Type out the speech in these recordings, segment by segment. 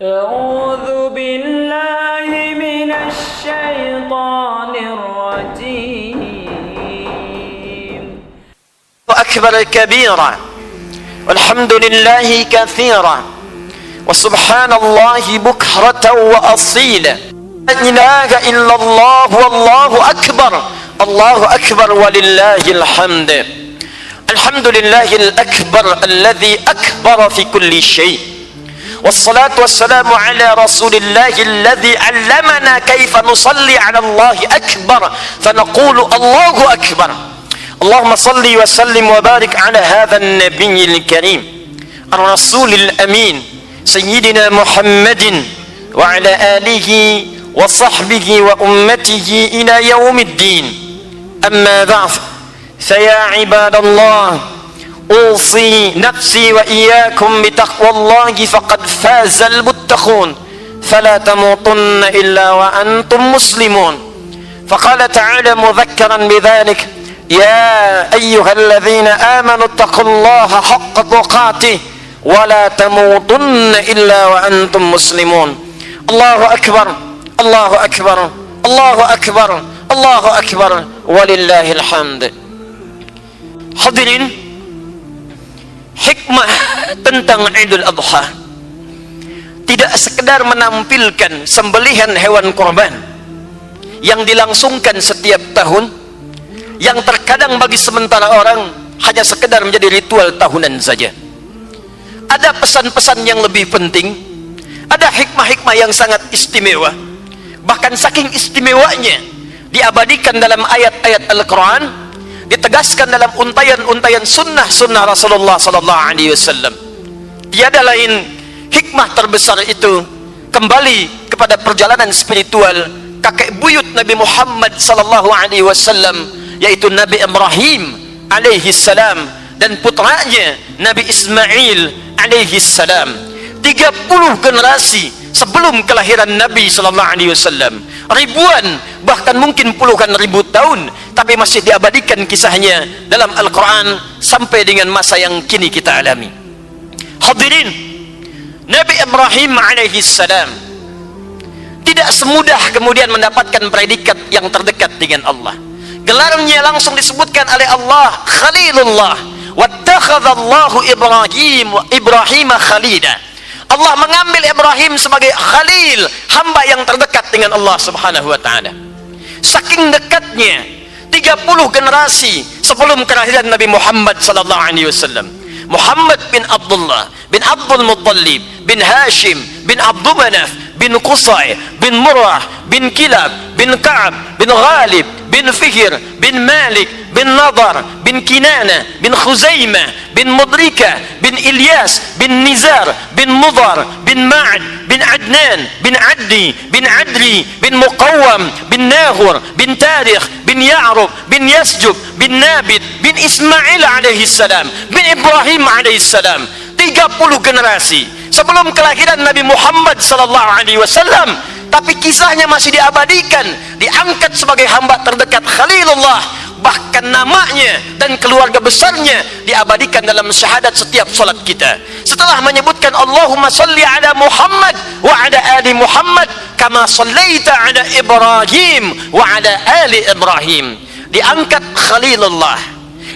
أعوذ بالله من الشيطان الرجيم. أكبر كبيرا والحمد لله كثيرا وسبحان الله بكرة وأصيلا لا إله إلا الله والله أكبر الله أكبر ولله الحمد. الحمد لله الأكبر الذي أكبر في كل شيء والصلاة والسلام على رسول الله الذي علمنا كيف نصلي على الله أكبر فنقول الله أكبر. اللهم صل وسلم وبارك على هذا النبي الكريم الرسول الأمين سيدنا محمد وعلى آله وصحبه وأمته إلى يوم الدين. أما بعد فيا عباد الله أوصي نفسي وإياكم بتقوى الله فقد فاز المتقون فلا تموتن إلا وأنتم مسلمون. فقال تعالى مذكرا بذلك يا أيها الذين آمنوا اتقوا الله حق تقاته ولا تموتن إلا وأنتم مسلمون. الله أكبر الله أكبر الله أكبر الله أكبر ولله الحمد. Hadirin, hikmah tentang Idul Adha tidak sekedar menampilkan sembelihan hewan kurban yang dilangsungkan setiap tahun, yang terkadang bagi sementara orang hanya sekedar menjadi ritual tahunan saja. Ada pesan-pesan yang lebih penting, ada hikmah-hikmah yang sangat istimewa, bahkan saking istimewanya diabadikan dalam ayat-ayat Al-Quran, ditegaskan dalam untayan-untayan sunnah-sunnah Rasulullah sallallahu alaihi wasallam. Tiada lain hikmah terbesar itu kembali kepada perjalanan spiritual kakek buyut Nabi Muhammad sallallahu alaihi wasallam, yaitu Nabi Ibrahim alaihi salam dan putranya Nabi Ismail alaihi salam. 30 generasi sebelum kelahiran Nabi sallallahu alaihi wasallam, ribuan bahkan mungkin puluhan ribu tahun, tapi masih diabadikan kisahnya dalam Al-Quran sampai dengan masa yang kini kita alami. Hadirin, Nabi Ibrahim alaihi salam tidak semudah kemudian mendapatkan predikat yang terdekat dengan Allah. Gelarnya langsung disebutkan oleh Allah Khalilullah. Wattakhadallahu Ibrahim khalila. Allah mengambil Ibrahim sebagai khalil, hamba yang terdekat dengan Allah subhanahu wa ta'ala. Saking dekatnya 30 generasi sebelum kelahiran Nabi Muhammad sallallahu alaihi wasallam, Muhammad bin Abdullah bin Abdul Muttalib bin Hashim bin Abdul Manaf bin Qusay bin Murrah bin Kilab bin Ka'ab bin Ghalib bin Fihr bin Malik bin Nadar bin Kinana bin Khuzaimah bin Mudrika bin Ilyas bin Nizar bin Mudar bin Ma'ad bin Adnan bin Addi bin Adri bin Muqawwam bin Nahur bin Tarikh bin Ya'rub bin Yasjub bin Nabit bin Ismail alaihi salam bin Ibrahim alaihi salam. 30 generasi sebelum kelahiran Nabi Muhammad sallallahu alaihi wasallam, tapi kisahnya masih diabadikan, diangkat sebagai hamba terdekat Khalilullah, bahkan namanya dan keluarga besarnya diabadikan dalam syahadat setiap salat kita. Setelah menyebutkan Allahumma salli ala Muhammad wa ala ali Muhammad kama sallaita ala Ibrahim wa ala ali Ibrahim, diangkat Khalilullah,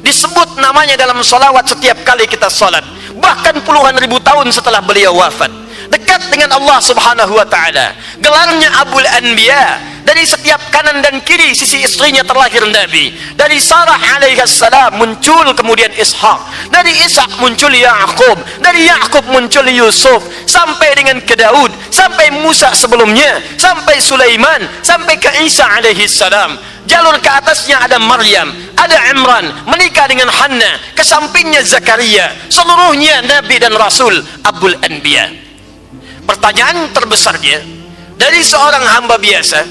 disebut namanya dalam salawat setiap kali kita salat, bahkan puluhan ribu tahun setelah beliau wafat, dekat dengan Allah subhanahu wa ta'ala. Gelarnya Abul Anbiya, dari setiap kanan dan kiri sisi istrinya terlahir Nabi. Dari Sarah alaihissalam muncul kemudian Ishak, dari Ishak muncul Ya'qub, dari Ya'qub muncul Yusuf, sampai dengan ke Daud, sampai Musa sebelumnya, sampai Sulaiman, sampai ke Isa alaihissalam. Jalur ke atasnya ada Maryam, ada Imran menikah dengan Hanna, ke sampingnya Zakaria, seluruhnya Nabi dan Rasul Abul Anbiya. Pertanyaan terbesarnya dari seorang hamba biasa,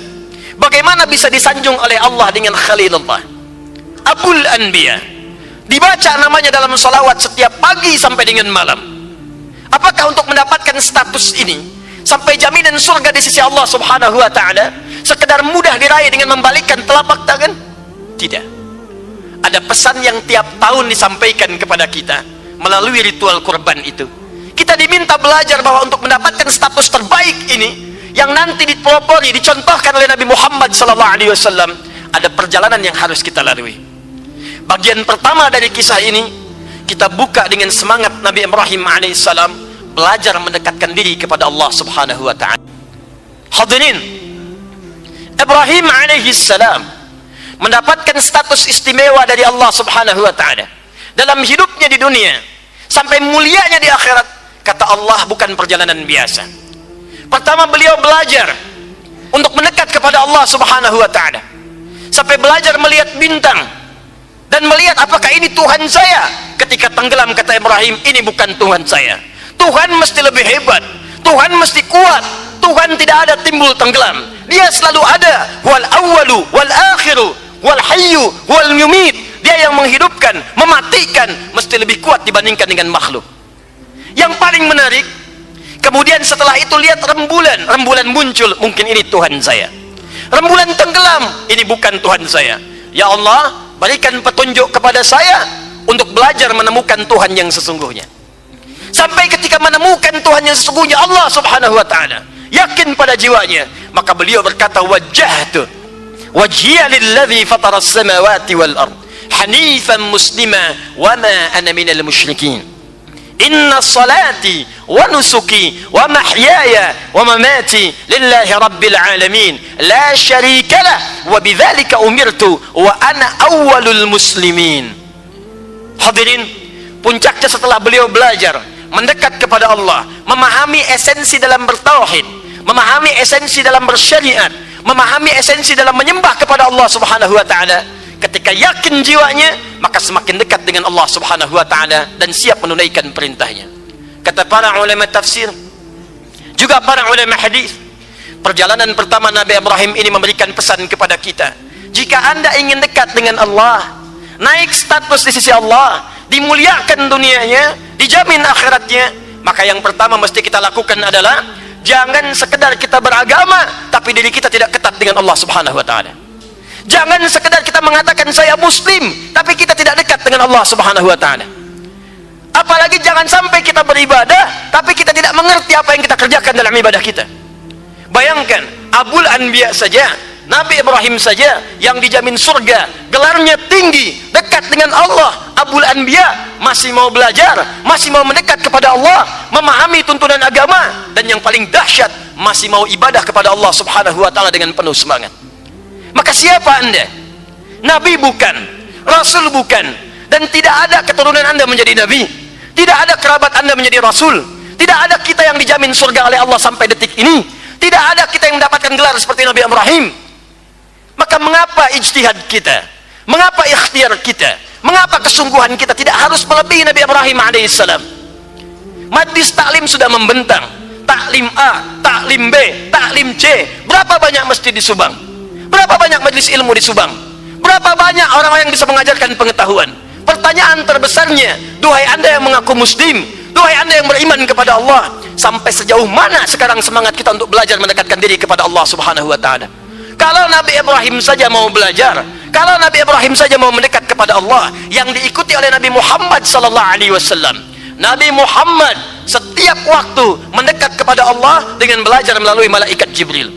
bagaimana bisa disanjung oleh Allah dengan Khalilullah, Abul Anbiya, dibaca namanya dalam salawat setiap pagi sampai dengan malam? Apakah untuk mendapatkan status ini sampai jaminan surga di sisi Allah subhanahu wa ta'ala sekedar mudah diraih dengan membalikkan telapak tangan? Tidak. Ada pesan yang tiap tahun disampaikan kepada kita melalui ritual kurban itu. Kita diminta belajar bahwa untuk mendapatkan status terbaik ini, yang nanti dipelopori, dicontohkan oleh Nabi Muhammad SAW, ada perjalanan yang harus kita lalui. Bagian pertama dari kisah ini, kita buka dengan semangat Nabi Ibrahim alaihissalam belajar mendekatkan diri kepada Allah Subhanahu wa ta'ala. Hadirin, Ibrahim alaihissalam mendapatkan status istimewa dari Allah Subhanahu wa ta'ala dalam hidupnya di dunia sampai mulianya di akhirat. Kata Allah, bukan perjalanan biasa. Pertama, beliau belajar untuk mendekat kepada Allah Subhanahu wa ta'ala sampai belajar melihat bintang dan melihat apakah ini Tuhan saya. Ketika tenggelam, kata Ibrahim, ini bukan Tuhan saya. Tuhan mesti lebih hebat, Tuhan mesti kuat, Tuhan tidak ada timbul tenggelam, Dia selalu ada. Wal awwalu wal akhiru wal hayyu wal yumit. Dia yang menghidupkan, mematikan, mesti lebih kuat dibandingkan dengan makhluk. Yang paling menarik, kemudian setelah itu lihat rembulan. Rembulan muncul, mungkin ini Tuhan saya. Rembulan tenggelam, ini bukan Tuhan saya. Ya Allah, berikan petunjuk kepada saya untuk belajar menemukan Tuhan yang sesungguhnya. Sampai ketika menemukan Tuhan yang sesungguhnya, Allah Subhanahu wa ta'ala, yakin pada jiwanya, maka beliau berkata, wajjahtu wajhiya lilladzi fatara as-samawati wal ard hanifan muslima wa ma ana minal musyrikin. Inna salati wa nusuki wa mahyaya wa mamati lillahi rabbil alamin la syarika lah wa bidzalika umirtu wa ana awwalul muslimin. Hadirin, puncaknya setelah beliau belajar mendekat kepada Allah, memahami esensi dalam bertauhid, memahami esensi dalam bersyariat, memahami esensi dalam menyembah kepada Allah Subhanahu wa ta'ala. Ketika yakin jiwanya, maka semakin dekat dengan Allah Subhanahu wa ta'ala dan siap menunaikan perintahnya. Kata para ulama tafsir, juga para ulama hadis, perjalanan pertama Nabi Ibrahim ini memberikan pesan kepada kita. Jika Anda ingin dekat dengan Allah, naik status di sisi Allah, dimuliakan dunianya, dijamin akhiratnya, maka yang pertama mesti kita lakukan adalah jangan sekedar kita beragama tapi diri kita tidak ketat dengan Allah Subhanahu wa ta'ala. Jangan sekedar kita mengatakan saya muslim tapi kita tidak dekat dengan Allah Subhanahu wa ta'ala. Apalagi jangan sampai kita beribadah tapi kita tidak mengerti apa yang kita kerjakan dalam ibadah kita. Bayangkan, Abul Anbiya saja, Nabi Ibrahim saja yang dijamin surga, gelarnya tinggi, dekat dengan Allah. Abul Anbiya masih mau belajar, masih mau mendekat kepada Allah, memahami tuntunan agama, dan yang paling dahsyat, masih mau ibadah kepada Allah Subhanahu wa ta'ala dengan penuh semangat. Maka siapa Anda? Nabi bukan, Rasul bukan, dan tidak ada keturunan Anda menjadi Nabi, tidak ada kerabat Anda menjadi Rasul, tidak ada kita yang dijamin surga oleh Allah sampai detik ini, tidak ada kita yang mendapatkan gelar seperti Nabi Ibrahim. Maka mengapa ijtihad kita, mengapa ikhtiar kita, mengapa kesungguhan kita tidak harus melebihi Nabi Ibrahim alaihissalam? Majlis taklim sudah membentang, taklim A, taklim B, taklim C, berapa banyak masjid di Subang, berapa banyak majlis ilmu di Subang, berapa banyak orang-orang yang bisa mengajarkan pengetahuan. Pertanyaan terbesarnya, duhai Anda yang mengaku muslim, duhai Anda yang beriman kepada Allah, sampai sejauh mana sekarang semangat kita untuk belajar mendekatkan diri kepada Allah Subhanahu wa ta'ala? Kalau Nabi Ibrahim saja mau belajar, kalau Nabi Ibrahim saja mau mendekat kepada Allah, yang diikuti oleh Nabi Muhammad sallallahu alaihi wasallam. Nabi Muhammad setiap waktu mendekat kepada Allah dengan belajar melalui malaikat Jibril.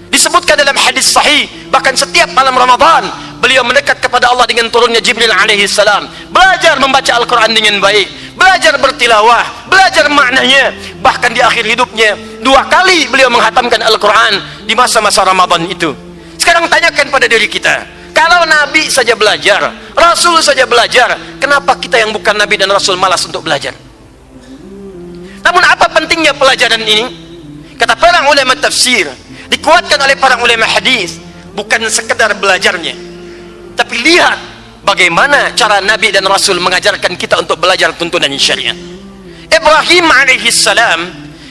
Disebutkan dalam hadis sahih, bahkan setiap malam Ramadan beliau mendekat kepada Allah dengan turunnya Jibril alaihi salam, belajar membaca Al-Quran dengan baik, belajar bertilawah, belajar maknanya. Bahkan di akhir hidupnya 2 kali beliau menghatamkan Al-Quran di masa-masa Ramadan itu. Sekarang tanyakan pada diri kita, kalau Nabi saja belajar, Rasul saja belajar, kenapa kita yang bukan Nabi dan Rasul malas untuk belajar? Namun apa pentingnya pelajaran ini? Kata para ulama tafsir, dikuatkan oleh para ulama hadis, bukan sekedar belajarnya, tapi lihat bagaimana cara Nabi dan Rasul mengajarkan kita untuk belajar tuntunan syariat. Ibrahim alaihissalam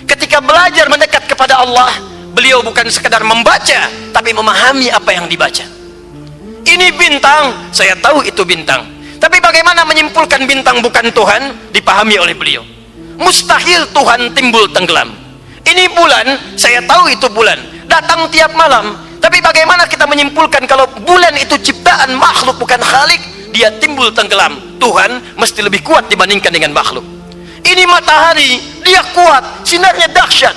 ketika belajar mendekat kepada Allah, beliau bukan sekedar membaca, tapi memahami apa yang dibaca. Ini bintang, saya tahu itu bintang, tapi bagaimana menyimpulkan bintang bukan Tuhan, dipahami oleh beliau. Mustahil Tuhan timbul tenggelam. Ini bulan, saya tahu itu bulan, datang tiap malam, tapi bagaimana kita menyimpulkan kalau bulan itu ciptaan makhluk bukan khalik, dia timbul tenggelam? Tuhan mesti lebih kuat dibandingkan dengan makhluk. Ini matahari, dia kuat, sinarnya dahsyat.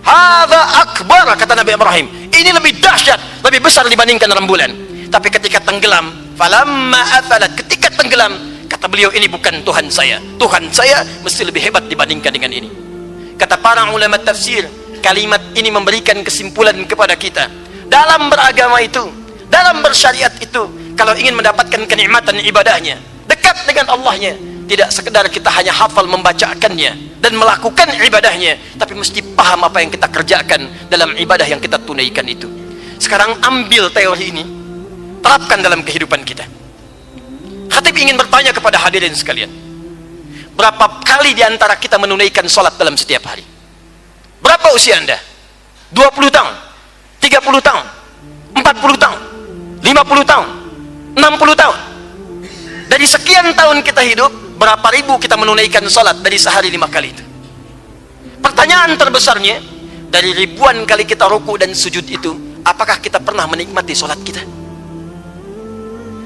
Hadza akbar, kata Nabi Ibrahim, ini lebih dahsyat, lebih besar dibandingkan rembulan. Tapi ketika tenggelam, falamma afalat, ketika tenggelam, kata beliau, ini bukan Tuhan saya. Tuhan saya mesti lebih hebat dibandingkan dengan ini. Kata para ulama tafsir, kalimat ini memberikan kesimpulan kepada kita dalam beragama itu, dalam bersyariat itu, kalau ingin mendapatkan kenikmatan ibadahnya, dekat dengan Allahnya, tidak sekedar kita hanya hafal membacakannya dan melakukan ibadahnya, tapi mesti paham apa yang kita kerjakan dalam ibadah yang kita tunaikan itu. Sekarang ambil teori ini, terapkan dalam kehidupan kita. Khatib ingin bertanya kepada hadirin sekalian, berapa kali diantara kita menunaikan sholat dalam setiap hari? Berapa usia Anda? 20 tahun, 30 tahun, 40 tahun, 50 tahun, 60 tahun. Dari sekian tahun kita hidup, berapa ribu kita menunaikan sholat dari sehari 5 kali itu? Pertanyaan terbesarnya, dari ribuan kali kita ruku dan sujud itu, apakah kita pernah menikmati sholat kita?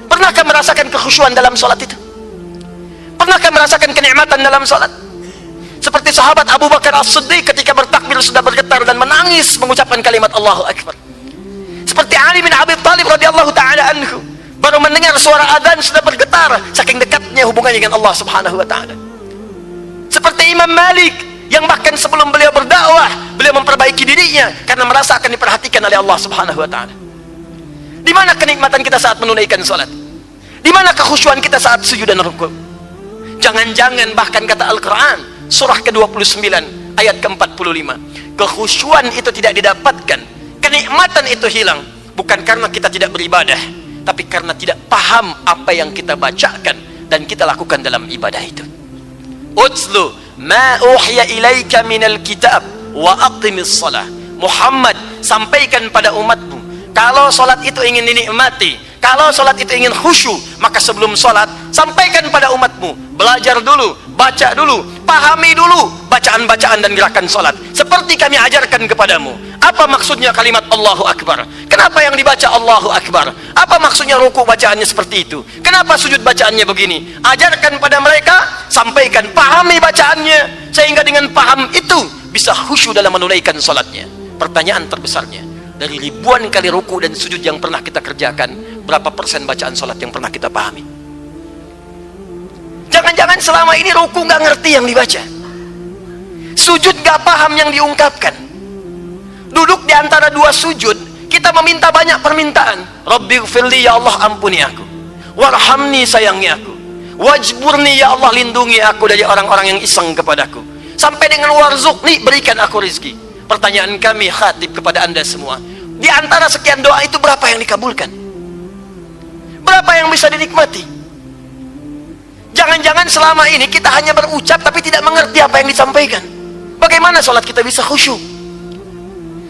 Pernahkah merasakan kekhusyuan dalam sholat itu? Pernahkah merasakan kenikmatan dalam sholat? Seperti sahabat Abu Bakar As-Siddiq ketika bertakbir sudah bergetar dan menangis mengucapkan kalimat Allahu Akbar. Seperti Ali bin Abi Thalib radhiyallahu ta'ala anhu, baru mendengar suara adzan sudah bergetar, saking dekatnya hubungannya dengan Allah subhanahu wa ta'ala. Seperti Imam Malik, yang bahkan sebelum beliau berdakwah, beliau memperbaiki dirinya karena merasa akan diperhatikan oleh Allah subhanahu wa ta'ala. Di mana kenikmatan kita saat menunaikan salat? Di mana kekhusyuan kita saat sujud dan rukuk? Jangan-jangan bahkan kata Al-Quran surah ke-29 ayat ke-45, kekhusyuan itu tidak didapatkan, kenikmatan itu hilang, bukan karena kita tidak beribadah, tapi karena tidak paham apa yang kita bacakan dan kita lakukan dalam ibadah itu. Utslu ma uhiya ilaika minal kitab wa aqimis salah. Muhammad, sampaikan pada umatmu, kalau salat itu ingin dinikmati, kalau salat itu ingin khusyuk, maka sebelum salat sampaikan pada umatmu, belajar dulu, baca dulu, pahami dulu bacaan-bacaan dan gerakan salat seperti kami ajarkan kepadamu. Apa maksudnya kalimat Allahu Akbar? Kenapa yang dibaca Allahu Akbar? Apa maksudnya ruku bacaannya seperti itu? Kenapa sujud bacaannya begini? Ajarkan pada mereka, sampaikan, pahami bacaannya, sehingga dengan paham itu bisa khusyuk dalam menunaikan salatnya. Pertanyaan terbesarnya, dari ribuan kali ruku dan sujud yang pernah kita kerjakan, berapa persen bacaan salat yang pernah kita pahami? Jangan-jangan selama ini ruku nggak ngerti yang dibaca, sujud nggak paham yang diungkapkan. Duduk di antara dua sujud, kita meminta banyak permintaan. Rabbighfirli, ya Allah ampuni aku. Warhamni, sayangi aku. Wajburni, ya Allah lindungi aku dari orang-orang yang iseng kepadaku. Sampai dengan warzuqni, berikan aku rezeki. Pertanyaan kami khatib kepada anda semua, di antara sekian doa itu berapa yang dikabulkan? Berapa yang bisa dinikmati? Jangan-jangan selama ini kita hanya berucap tapi tidak mengerti apa yang disampaikan. Bagaimana sholat kita bisa khusyuk?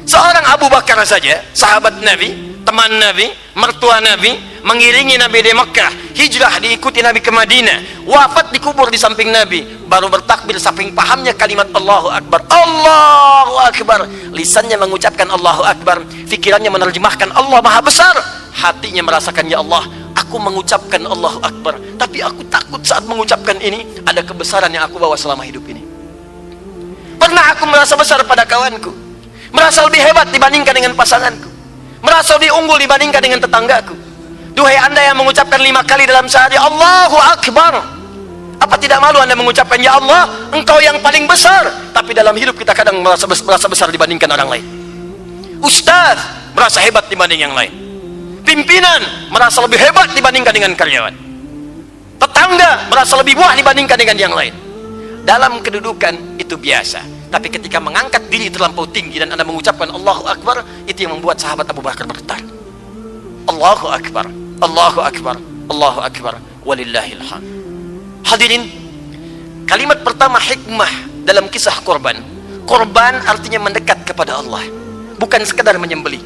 Seorang Abu Bakar saja, sahabat Nabi, teman Nabi, mertua Nabi, mengiringi Nabi di Mekah, hijrah diikuti Nabi ke Madinah, wafat dikubur di samping Nabi, baru bertakbir saking pahamnya kalimat Allahu Akbar. Allahu Akbar, lisannya mengucapkan Allahu Akbar, pikirannya menerjemahkan Allah Maha Besar, hatinya merasakan, ya Allah, aku mengucapkan Allahu Akbar, tapi aku takut saat mengucapkan ini ada kebesaran yang aku bawa selama hidup ini. Pernah aku merasa besar pada kawanku, merasa lebih hebat dibandingkan dengan pasanganku, merasa lebih unggul dibandingkan dengan tetanggaku. Duhai anda yang mengucapkan 5 kali dalam sehari Allahu Akbar, apa tidak malu anda mengucapkan, ya Allah engkau yang paling besar? Tapi dalam hidup kita kadang merasa besar dibandingkan orang lain. Ustaz merasa hebat dibanding yang lain, pimpinan merasa lebih hebat dibandingkan dengan karyawan, tetangga merasa lebih wah dibandingkan dengan yang lain. Dalam kedudukan itu biasa, tapi ketika mengangkat diri terlampau tinggi dan anda mengucapkan Allahu Akbar, itu yang membuat sahabat Abu Bakar bergetar. Allahu Akbar, Allahu Akbar, Allahu Akbar, walillahil hamd. Hadirin, kalimat pertama hikmah dalam kisah korban. Korban artinya mendekat kepada Allah, bukan sekedar menyembelih.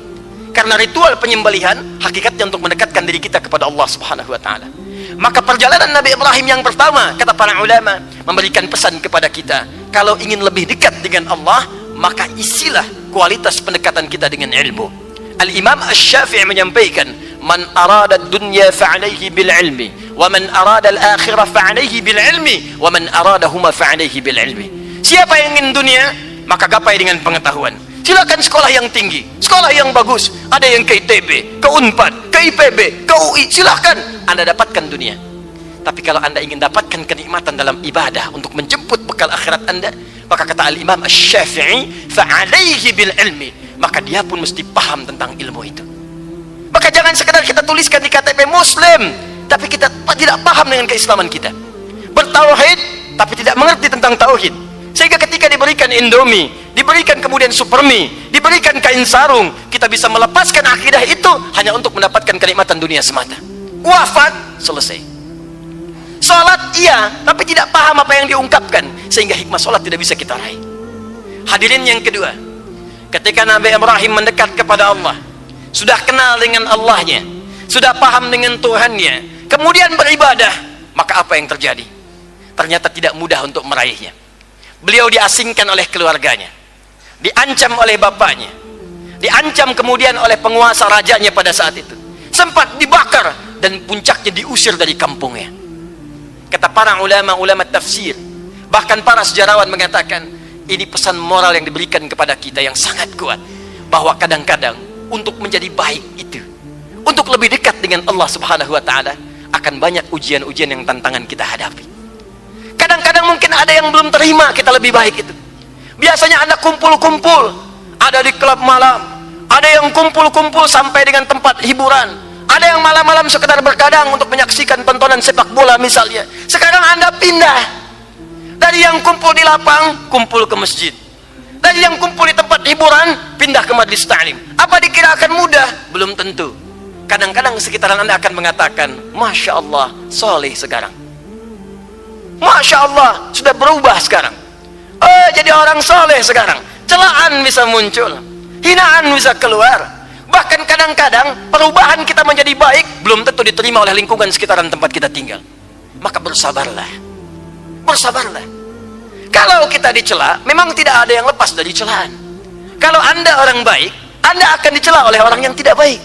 Karena ritual penyembelihan hakikatnya untuk mendekatkan diri kita kepada Allah Subhanahu wa taala. Maka perjalanan Nabi Ibrahim yang pertama, kata para ulama, memberikan pesan kepada kita, kalau ingin lebih dekat dengan Allah, maka isilah kualitas pendekatan kita dengan ilmu. Al-Imam Asy-Syafi'i menyampaikan, man arada ad-dunya fa'alaihi bil ilmi, wa man arada al-akhirah fa'alaihi bil ilmi, wa man aradahuma fa'alaihi bil ilmi. Siapa yang ingin dunia, maka gapai dengan pengetahuan. Silakan sekolah yang tinggi, sekolah yang bagus. Ada yang ke ITB, ke Unpad, ke IPB, ke UI. Silakan Anda dapatkan dunia. Tapi kalau Anda ingin dapatkan kenikmatan dalam ibadah untuk menjemput bekal akhirat Anda, maka kata Al-Imam Asy-Syafi'i, fa'alaihi bil ilmi, maka dia pun mesti paham tentang ilmu itu. Maka jangan sekedar kita tuliskan di KTP Muslim, tapi kita tidak paham dengan keislaman kita. Bertauhid, tapi tidak mengerti tentang tauhid. Sehingga ketika diberikan Indomie, diberikan kemudian Supermie, diberikan kain sarung, kita bisa melepaskan akidah itu hanya untuk mendapatkan kenikmatan dunia semata. Wafat, selesai. Salat iya, tapi tidak paham apa yang diungkapkan, sehingga hikmah salat tidak bisa kita raih. Hadirin yang kedua, ketika Nabi Ibrahim mendekat kepada Allah, sudah kenal dengan Allahnya, sudah paham dengan Tuhannya, kemudian beribadah, maka apa yang terjadi? Ternyata tidak mudah untuk meraihnya. Beliau diasingkan oleh keluarganya, diancam oleh bapaknya, diancam kemudian oleh penguasa rajanya pada saat itu, sempat dibakar, dan puncaknya diusir dari kampungnya. Kata para ulama tafsir, bahkan para sejarawan mengatakan, ini pesan moral yang diberikan kepada kita yang sangat kuat, bahwa kadang-kadang untuk menjadi baik itu, untuk lebih dekat dengan Allah Subhanahu wa Ta'ala, akan banyak ujian-ujian yang tantangan kita hadapi. Kadang-kadang mungkin ada yang belum terima kita lebih baik itu. Biasanya Anda kumpul-kumpul, ada di klub malam, ada yang kumpul-kumpul sampai dengan tempat hiburan, ada yang malam-malam sekedar berkadang untuk menyaksikan tontonan sepak bola misalnya. Sekarang Anda pindah dari yang kumpul di lapang, kumpul ke masjid. Dari yang kumpul di tempat hiburan, pindah ke majelis ta'lim. Apa dikira akan mudah? Belum tentu. Kadang-kadang sekitaran Anda akan mengatakan, Masya Allah, soleh sekarang. Masya Allah, sudah berubah sekarang. Jadi orang soleh sekarang. Celaan bisa muncul, hinaan bisa keluar. Bahkan kadang-kadang perubahan kita menjadi baik belum tentu diterima oleh lingkungan sekitaran tempat kita tinggal. Maka bersabarlah. Bersabarlah. Kalau kita dicela, memang tidak ada yang lepas dari celaan. Kalau Anda orang baik, Anda akan dicela oleh orang yang tidak baik.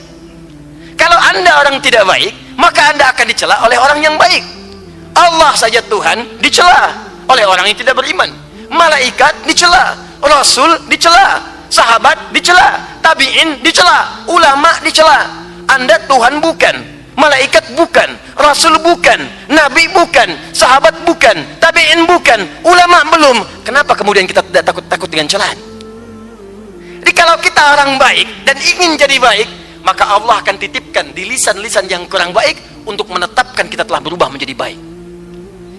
Kalau Anda orang tidak baik, maka Anda akan dicela oleh orang yang baik. Allah saja Tuhan dicela oleh orang yang tidak beriman. Malaikat dicela, Rasul dicela, sahabat dicela, tabi'in dicela, ulama dicela. Anda Tuhan bukan, malaikat bukan, Rasul bukan, Nabi bukan, sahabat bukan, tabi'in bukan, ulama belum. Kenapa kemudian kita tidak takut-takut dengan celaan? Jadi kalau kita orang baik dan ingin jadi baik, maka Allah akan titipkan di lisan-lisan yang kurang baik untuk menetapkan kita telah berubah menjadi baik.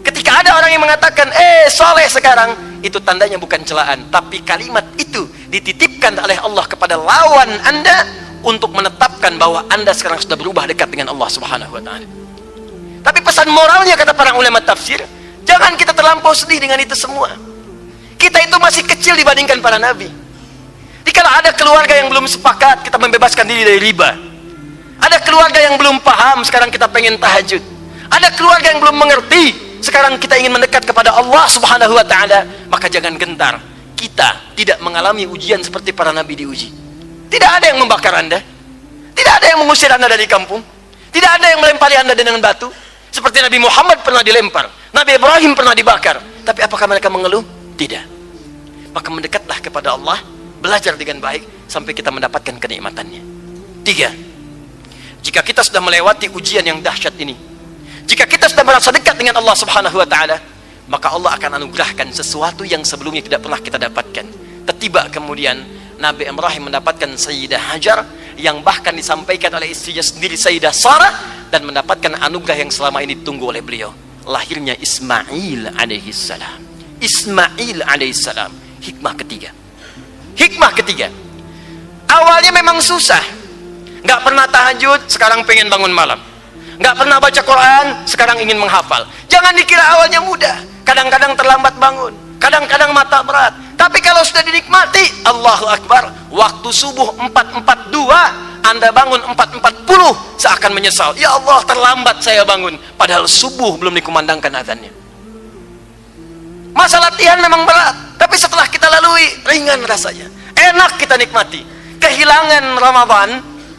Ketika ada orang yang mengatakan, soleh sekarang, itu tandanya bukan celaan, tapi kalimat itu dititipkan oleh Allah kepada lawan Anda untuk menetapkan bahwa Anda sekarang sudah berubah dekat dengan Allah Subhanahu wa Ta'ala. Tapi pesan moralnya, kata para ulama tafsir, jangan kita terlampau sedih dengan itu semua. Kita itu masih kecil dibandingkan para nabi. Jadi kalau ada keluarga yang belum sepakat, kita membebaskan diri dari riba. Ada keluarga yang belum paham, sekarang kita pengen tahajud. Ada keluarga yang belum mengerti, sekarang kita ingin mendekat kepada Allah Subhanahu wa Ta'ala, maka jangan gentar. Kita tidak mengalami ujian seperti para nabi diuji. Tidak ada yang membakar Anda, tidak ada yang mengusir Anda dari kampung, tidak ada yang melempari Anda dengan batu seperti Nabi Muhammad pernah dilempar, Nabi Ibrahim pernah dibakar. Tapi apakah mereka mengeluh? Tidak. Maka mendekatlah kepada Allah, belajar dengan baik sampai kita mendapatkan kenikmatannya. 3. Jika kita sudah melewati ujian yang dahsyat ini, jika kita sudah merasa dekat dengan Allah Subhanahu wa Ta'ala, maka Allah akan anugerahkan sesuatu yang sebelumnya tidak pernah kita dapatkan. Tiba kemudian Nabi Ibrahim mendapatkan Sayyidah Hajar, yang bahkan disampaikan oleh istrinya sendiri Sayyidah Sarah, dan mendapatkan anugerah yang selama ini ditunggu oleh beliau, lahirnya Ismail alaihissalam. Ismail alaihissalam. Hikmah ketiga. Hikmah ketiga, awalnya memang susah, nggak pernah tahajud, sekarang pengen bangun malam. Nggak pernah baca Quran, sekarang ingin menghafal. Jangan dikira awalnya mudah. Kadang-kadang terlambat bangun, kadang-kadang mata berat. Tapi kalau sudah dinikmati, Allahu Akbar, waktu subuh 4.42, Anda bangun 4.40, seakan menyesal. Ya Allah, terlambat saya bangun, padahal subuh belum dikumandangkan azannya. Masa latihan memang berat, tapi setelah kita lalui, ringan rasanya. Enak kita nikmati. Kehilangan Ramadan,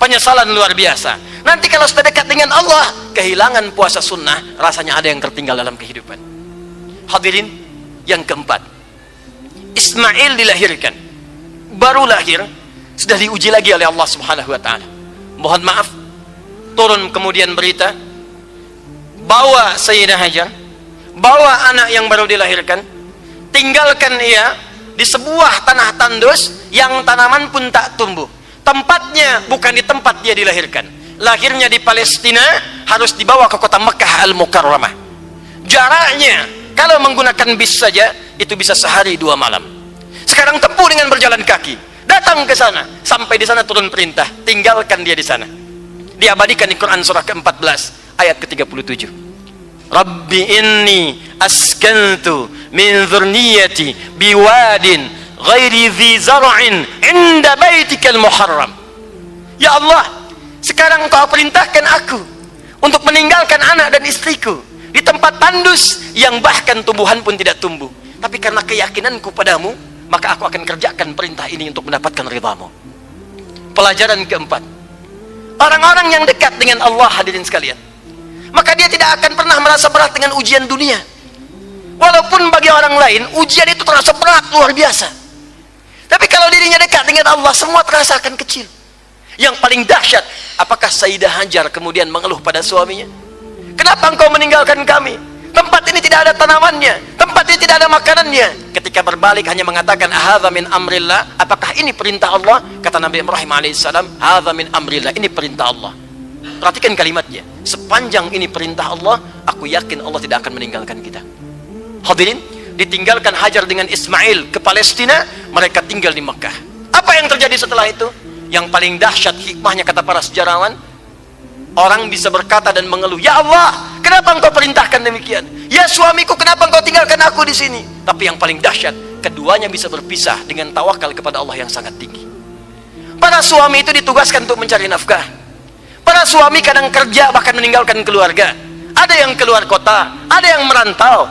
penyesalan luar biasa. Nanti kalau sudah dekat dengan Allah, kehilangan puasa sunnah, rasanya ada yang tertinggal dalam kehidupan. Hadirin, yang keempat, Ismail dilahirkan, baru lahir sudah diuji lagi oleh Allah Subhanahu wa taala. Mohon maaf, turun kemudian berita, bawa Sayyidah Hajar, bawa anak yang baru dilahirkan, tinggalkan ia di sebuah tanah tandus yang tanaman pun tak tumbuh. Tempatnya bukan di tempat dia dilahirkan. Lahirnya di Palestina, harus dibawa ke kota Mekah Al-Mukarramah. Jaraknya kalau menggunakan bis saja itu bisa sehari 2 malam. Sekarang tempuh dengan berjalan kaki, datang ke sana, sampai di sana turun perintah, tinggalkan dia di sana. Diabadikan di Quran surah ke-14 ayat ke-37. Rabbi inni askantu min dzurriyyati biwadin ghairi dzi zar'in 'inda baitikal muharram. Ya Allah, sekarang Engkau perintahkan aku untuk meninggalkan anak dan istriku di tempat tandus yang bahkan tumbuhan pun tidak tumbuh. Tapi karena keyakinanku padamu, maka aku akan kerjakan perintah ini untuk mendapatkan ridhamu. Pelajaran keempat, orang-orang yang dekat dengan Allah, hadirin sekalian, maka dia tidak akan pernah merasa berat dengan ujian dunia. Walaupun bagi orang lain ujian itu terasa berat luar biasa, tapi kalau dirinya dekat dengan Allah, semua terasa akan kecil. Yang paling dahsyat, apakah Sayyidah Hajar kemudian mengeluh pada suaminya, kenapa engkau meninggalkan kami? Tempat ini tidak ada tanamannya, tempat ini tidak ada makanannya. Ketika berbalik hanya mengatakan hadza min amrillah, apakah ini perintah Allah? Kata Nabi Ibrahim alaihissalam, hadza min amrillah, ini perintah Allah. Perhatikan kalimatnya, sepanjang ini perintah Allah, aku yakin Allah tidak akan meninggalkan kita. Hadirin, ditinggalkan Hajar dengan Ismail ke Palestina, mereka tinggal di Mekah. Apa yang terjadi setelah itu? Yang paling dahsyat hikmahnya, kata para sejarawan, orang bisa berkata dan mengeluh, ya Allah, kenapa engkau perintahkan demikian? Ya suamiku, kenapa engkau tinggalkan aku di sini? Tapi yang paling dahsyat, keduanya bisa berpisah dengan tawakal kepada Allah yang sangat tinggi. Para suami itu ditugaskan untuk mencari nafkah. Para suami kadang kerja bahkan meninggalkan keluarga. Ada yang keluar kota, ada yang merantau.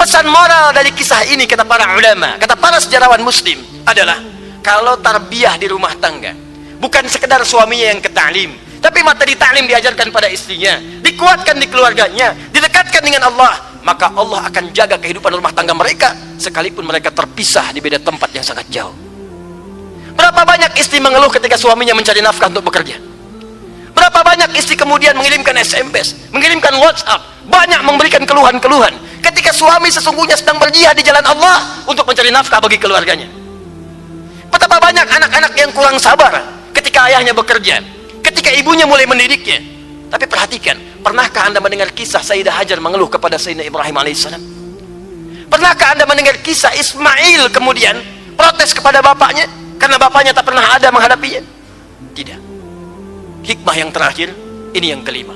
Pesan moral dari kisah ini, kata para ulama, kata para sejarawan muslim, adalah kalau tarbiyah di rumah tangga bukan sekedar suaminya yang ke ta'lim, tapi materi ta'lim diajarkan pada istrinya, dikuatkan di keluarganya, didekatkan dengan Allah, maka Allah akan jaga kehidupan rumah tangga mereka sekalipun mereka terpisah di beda tempat yang sangat jauh. Berapa banyak istri mengeluh ketika suaminya mencari nafkah untuk bekerja? Berapa banyak istri kemudian mengirimkan SMS, mengirimkan WhatsApp, banyak memberikan keluhan-keluhan ketika suami sesungguhnya sedang berjihad di jalan Allah untuk mencari nafkah bagi keluarganya. Betapa banyak anak-anak yang kurang sabar ketika ayahnya bekerja, ketika ibunya mulai mendidiknya. Tapi perhatikan, pernahkah Anda mendengar kisah Sayyidah Hajar mengeluh kepada Sayyidina Ibrahim alaihissalam? Pernahkah Anda mendengar kisah Ismail kemudian protes kepada bapaknya karena bapaknya tak pernah ada menghadapinya? Tidak. Hikmah yang terakhir, ini yang kelima,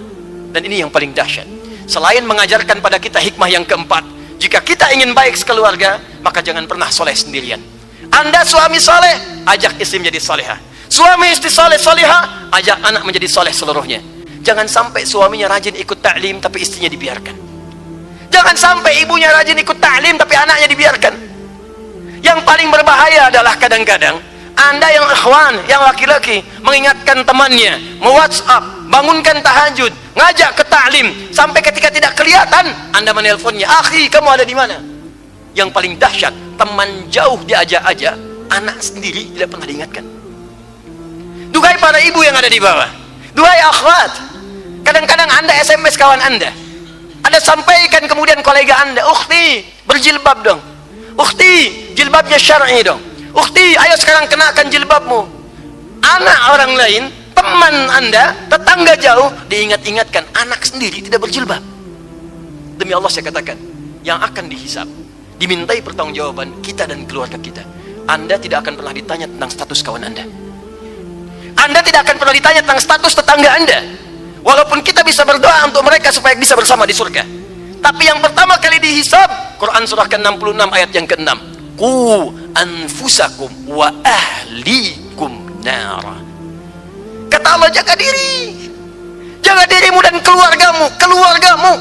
dan ini yang paling dahsyat. Selain mengajarkan pada kita hikmah yang keempat, jika kita ingin baik sekeluarga, maka jangan pernah soleh sendirian. Anda suami soleh, ajak istri menjadi solehah. Suami istri soleh solehah, ajak anak menjadi soleh seluruhnya. Jangan sampai suaminya rajin ikut ta'lim tapi istrinya dibiarkan. Jangan sampai ibunya rajin ikut ta'lim tapi anaknya dibiarkan. Yang paling berbahaya adalah kadang-kadang Anda yang ikhwan, yang laki-laki mengingatkan temannya, me-WhatsApp, bangunkan tahajud, ngajak ke ta'lim, sampai ketika tidak kelihatan Anda menelponnya, akhi kamu ada di mana? Yang paling dahsyat, teman jauh diajak-ajak, anak sendiri tidak pernah diingatkan. Duhai para ibu yang ada di bawah, duhai akhwat, kadang-kadang Anda SMS kawan Anda, Anda sampaikan kemudian kolega Anda, ukhti berjilbab dong, ukhti jilbabnya syar'i dong, ukhti ayo sekarang kenakan jilbabmu. Anak orang lain, teman Anda, tetangga jauh, diingat-ingatkan, anak sendiri tidak berjilbab. Demi Allah saya katakan, yang akan dihisab, dimintai pertanggungjawaban kita dan keluarga kita. Anda tidak akan pernah ditanya tentang status kawan Anda. Anda tidak akan pernah ditanya tentang status tetangga Anda. Walaupun kita bisa berdoa untuk mereka supaya bisa bersama di surga. Tapi yang pertama kali dihisab, Quran surah ke-66 ayat yang ke-6. Qu anfusakum wa ahlikum nara. Kata Allah, jaga diri. Jaga dirimu dan keluargamu,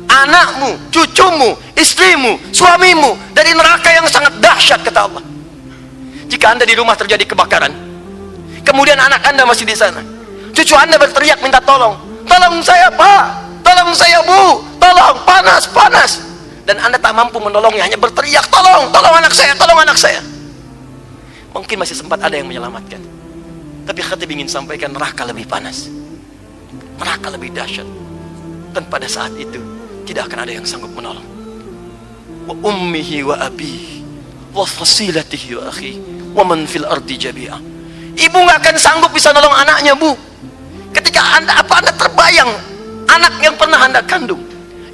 anakmu, cucumu, istrimu, suamimu dari neraka yang sangat dahsyat, kata Allah. Jika Anda di rumah terjadi kebakaran, kemudian anak Anda masih di sana, cucu Anda berteriak minta tolong, tolong saya Pak, tolong saya Bu, tolong, panas. dan Anda tak mampu menolongnya, hanya berteriak, tolong, tolong anak saya, tolong anak saya. Mungkin masih sempat ada yang menyelamatkan. Tapi khatib ingin sampaikan, neraka lebih panas, neraka lebih dahsyat, dan pada saat itu tidak akan ada yang sanggup menolong. Wa ummihi wa abihi wa fasilatihi wa akhi wa man fil ardi jami'a. Ibu nggak akan sanggup bisa nolong anaknya, Bu. Ketika Anda terbayang anak yang pernah Anda kandung,